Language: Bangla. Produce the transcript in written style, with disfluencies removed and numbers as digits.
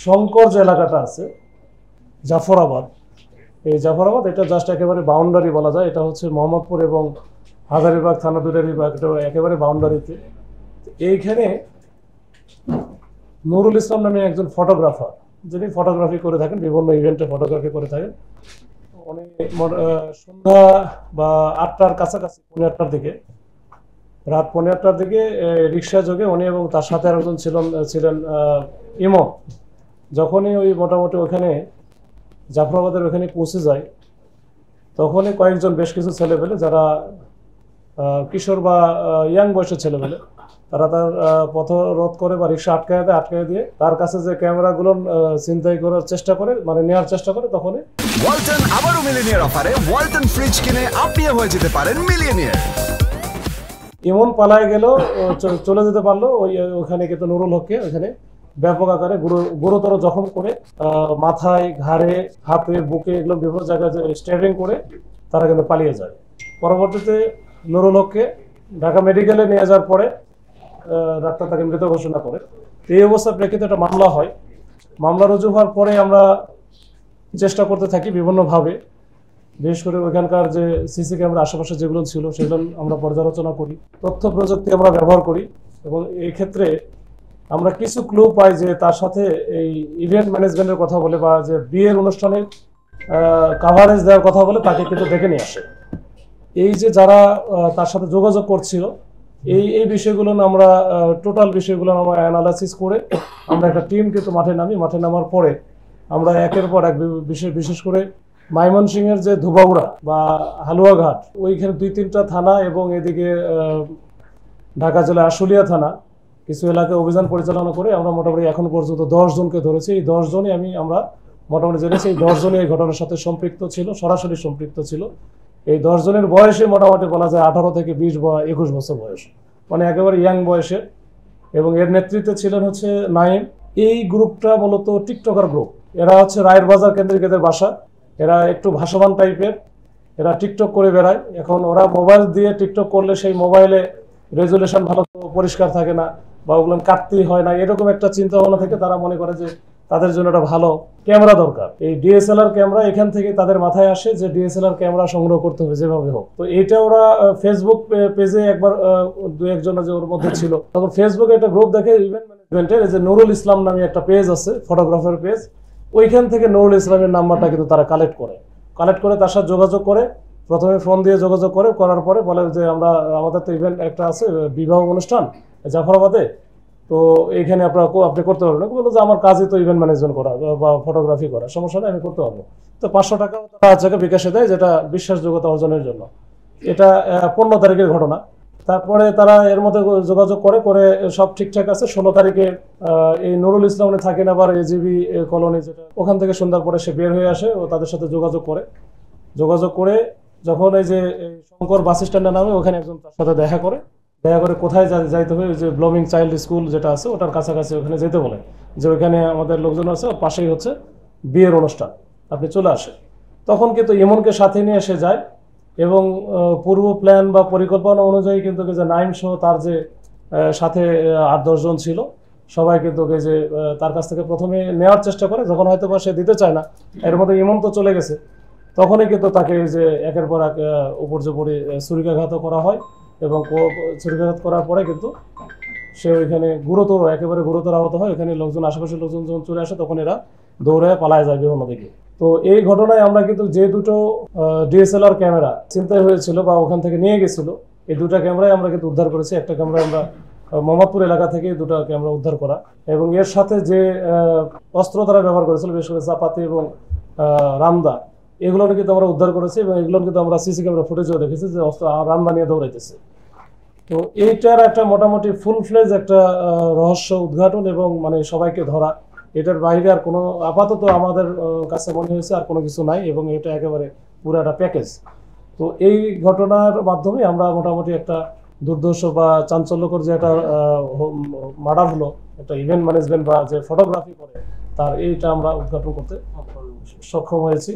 শঙ্কর যে এলাকাটা আছে জাফরাবাদ, এই জাফরাবাদ এটা জাস্ট একেবারে বাউন্ডারি বলা যায়। এটা হচ্ছে মোহাম্মদপুর এবং হাজারীবাগ থানা দুটার বিভাগ, এটা একেবারে বাউন্ডারিতে। এইখানে নুরুল ইসলাম নামে একজন ফটোগ্রাফার, যিনি ফটোগ্রাফি করে থাকেন, বিভিন্ন ইভেন্টে ফটোগ্রাফি করে থাকেন। উনি সন্ধ্যা বা 8টার কাছাকাছি, 8:30টার দিকে, রাত 8:30টার দিকে রিক্সা যোগে উনি এবং তার সাথে আরেকজন ছিলেন ইমন। যখনই ওই মোটামুটি ওখানে জাফরাবাদের ওখানে পৌঁছে যায়, তখনই কয়েকজন বেশ কিছু ছেলেপেলে যারা কিশোর বা ইয়াং বয়সের ছেলেপেলে, তারা তার পথ রোধ করে বা রিক্সা আটকায় দিয়ে তার কাছে যে ক্যামেরাগুলো ছিনতাই করার চেষ্টা করে, মানে নেওয়ার চেষ্টা করে। তখনই ওয়ালটন আবারও মিলিয়নিয়ার অফারে ওয়ালটন ফ্রিজ কিনে আপনিও হয়ে যেতে পারেন মিলিয়নিয়ার। ইমন পালায় গেল, চলে যেতে পারলো। ওখানে কিন্তু নুরুল হককে ওখানে ব্যাপক আকারে গুরুতর জখম করে মাথায়, ঘাড়ে, হাতে, বুকে, এগুলো বিভিন্ন জায়গায় স্ট্যাবিং করে তারা কিন্তু পালিয়ে যায়। পরবর্তীতে নুরুল হককে ঢাকা মেডিকেলে নিয়ে যাওয়ার পরে ডাক্তার তাকে মৃত ঘোষণা করে। এই অবস্থার প্রেক্ষিতে একটা মামলা হয়। মামলা রুজু হওয়ার পরে আমরা চেষ্টা করতে থাকি বিভিন্নভাবে, বিশেষ করে ওইখানকার যে সিসি ক্যামেরা আশেপাশে যেগুলো ছিল সেগুলো আমরা পর্যালোচনা করি, তথ্য প্রযুক্তি আমরা ব্যবহার করি, এবং এই ক্ষেত্রে আমরা কিছু ক্লু পাই যে তার সাথে এই ইভেন্ট ম্যানেজমেন্টের কথা বলে বা যে বিয়ের অনুষ্ঠানের কাভারেজ দেওয়ার কথা বলে তাকে কিন্তু ডেকে নিয়ে আসে। এই যে যারা তার সাথে যোগাযোগ করছিল, এই বিষয়গুলো আমরা টোটাল বিষয়গুলো আমরা অ্যানালাইসিস করে আমরা একটা টিম কিন্তু মাঠে নামার পরে আমরা একের পর এক বিশেষ করে ময়মনসিংহের যে ধুবাউড়া বা হালুয়াঘাট, ওইখানে 2-3টা থানা এবং এদিকে ঢাকা জেলা আশুলিয়া থানা কিছু এলাকায় অভিযান পরিচালনা করে আমরা মোটামুটি এখন পর্যন্ত 10 জনকে ধরেছি। এই 10 জনই আমরা মোটামুটি জেনেছি এই 10 জনই এই ঘটনার সাথে সম্পৃক্ত ছিল, সরাসরি সম্পৃক্ত ছিল। এই 10 জনের বয়সে মোটামুটি বলা যায় 18 থেকে 20 বা 21 বছর বয়স, মানে একেবারে ইয়াং বয়সের। এবং এর নেতৃত্বে ছিলেন হচ্ছে নাইম। এই গ্রুপটা মূলত টিকটকার গ্রুপ। এরা হচ্ছে রায়ের বাজার কেন্দ্রিক এদের বাসা। এরা একটু ভাসমান টাইপের, এরা টিকটক করে বেড়ায়। এখন ওরা মোবাইল দিয়ে টিকটক করলে সেই মোবাইলে রেজুলেশন ভালো পরিষ্কার থাকে না বা ওগুলো কাটতেই হয় না, এরকম একটা চিন্তা ভাবনা থেকে তারা মনে করে যে তাদের জন্য একটা ভালো ক্যামেরা দরকার। এই ডিএসএলআর ক্যামেরা এখান থেকে তাদের মাথায় আসে যে ডিএসএলআর ক্যামেরা সংগ্রহ করতে হবে যেভাবে হোক। তো এইটা ওরা ফেসবুক পেজে একবার 2-1 যে ওর মধ্যে ছিল, তখন ফেসবুকে একটা গ্রুপ দেখে ইভেন্ট ম্যানেজমেন্টের, যে নুরুল ইসলাম নামে একটা পেজ আছে, ফটোগ্রাফার পেজ। ওইখান থেকে নুরুল ইসলামের নাম্বারটা কিন্তু তারা কালেক্ট করে তার সাথে যোগাযোগ করে। প্রথমে ফোন দিয়ে যোগাযোগ করার পরে বলে যে আমাদের তো ইভেন্ট একটা আছে, বিবাহ অনুষ্ঠান জাফরাবাদে, তো এইখানে আপনি করতে পারবেন। বললো যে আমার কাজই তো ইভেন্ট ম্যানেজমেন্ট করা বা ফটোগ্রাফি করা, সমস্যা নেই, আমি করতে পারবো। তো 500 টাকা তারা বিকাশে দেয়, যেটা বিশ্বাসযোগ্যতা অর্জনের জন্য। এটা 15 তারিখের ঘটনা। তারপরে তারা এর মধ্যে যোগাযোগ করে সব ঠিকঠাক আছে। 16 তারিখে এই নুরুল ইসলাম থাকেন আবার এজিবি কলোনি, যেটা ওখান থেকে সন্ধ্যার পরে সে বের হয়ে আসে ও তাদের সাথে যোগাযোগ করে যখন এই যে শঙ্কর বাস স্ট্যান্ডের নামে, ওখানে একজন তার সাথে দেখা করে কোথায় যাইতে হবে, যে ব্লুমিং চাইল্ড স্কুল যেটা আছে ওটার কাছাকাছি ওখানে যেতে বলে, যে ওইখানে আমাদের লোকজন আছে, ওর পাশেই হচ্ছে বিয়ের অনুষ্ঠান, আপনি চলে আসে। তখন কিন্তু ইমনকে সাথে নিয়ে এসে যায় এবং পূর্ব প্ল্যান বা পরিকল্পনা অনুযায়ী কিন্তু যে নাইম সহ তার যে সাথে 8-10 জন ছিল, সবাই কিন্তু যে তার কাছ থেকে প্রথমে নেওয়ার চেষ্টা করে। যখন হয়তো বা সে দিতে চায় না, এর মধ্যে ইমন তো চলে গেছে, তখনই কিন্তু তাকে যে একের পর এক উপর্যুপরি ছুরিকাঘাতও করা হয়। এবং ছুরিকাঘাত করার পরে কিন্তু সে ওইখানে একেবারে গুরুতর আহত হয়। ওখানে আশেপাশের লোকজন যখন চলে আসে, তখন এরা দৌড়ে পালায় যায় বিভিন্ন দিকে। তো এই ঘটনায় আমরা কিন্তু যে দুটো ডিএসএলআর ক্যামেরা ছিনতাই হয়েছিল বা ওখান থেকে নিয়ে গেছিল, এই 2টা ক্যামেরাই আমরা কিন্তু উদ্ধার করেছি। একটা ক্যামেরা আমরা মোহাম্মদপুর এলাকা থেকে 2টা ক্যামেরা উদ্ধার করা, এবং এর সাথে যে অস্ত্র তারা ব্যবহার করেছিল, বিশেষ করে চাপাতি এবং রামদা, এগুলো কিন্তু আমরা উদ্ধার করেছি। এবং এগুলো কিন্তু আমরা সিসি ক্যামেরা ফুটেজও দেখেছি যে অস্ত্র রামদা নিয়ে দৌড়াইতেছে। তো এইটার একটা মোটামুটি ফুল ফ্লেজ একটা রহস্য উদ্ঘাটন এবং মানে সবাইকে ধরা, এটার বাইরে আর কোনো আপাতত আমাদের কাছে মনে হয়েছে আর কোনো কিছু নাই। এবং এটা একেবারে পুরো একটা প্যাকেজ। তো এই ঘটনার মাধ্যমে আমরা মোটামুটি একটা দুর্দর্শ বা চাঞ্চল্যকর যে একটা মার্ডার হলো, একটা ইভেন্ট ম্যানেজমেন্ট বা যে ফটোগ্রাফি করে তার, এইটা আমরা উদ্ঘাটন করতে সক্ষম হয়েছি।